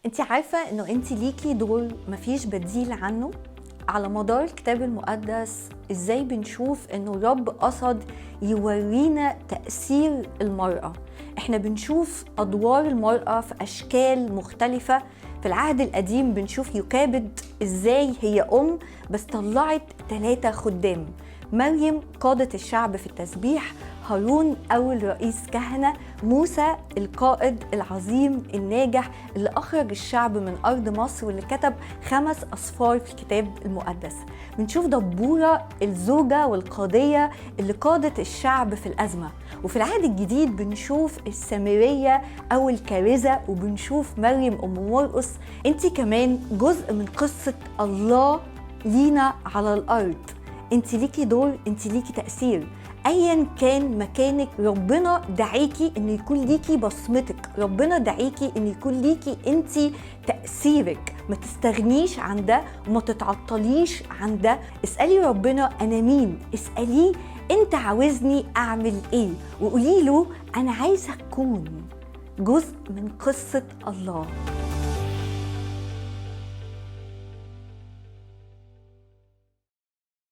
انت عارفة انه انت ليكي دور مفيش بديل عنه؟ على مدار الكتاب المقدس ازاي بنشوف انه الرب قصد يورينا تأثير المرأة. احنا بنشوف ادوار المرأة في اشكال مختلفة. في العهد القديم بنشوف يوكابد ازاي هي بس طلعت 3 خدام. مريم قادة الشعب في التسبيح، هارون أول رئيس كهنة، موسى القائد العظيم الناجح اللي أخرج الشعب من أرض مصر واللي كتب 5 أسفار في الكتاب المقدس. بنشوف دبورة الزوجة والقاضية اللي قادت الشعب في الأزمة. وفي العهد الجديد بنشوف السامرية أو الكارزة، وبنشوف مريم أم مرقس. انت كمان جزء من قصة الله لينا على الأرض. انت ليكي دور، انت ليكي تأثير. ايا كان مكانك ربنا دعيكي ان يكون ليكي بصمتك، ربنا دعيكي ان يكون ليكي انت تأثيرك. ما تستغنيش عن ده وما تتعطليش عن ده. اسألي ربنا انا مين، اسأليه انت عاوزني اعمل ايه، وقولي له انا عايزة اكون جزء من قصة الله.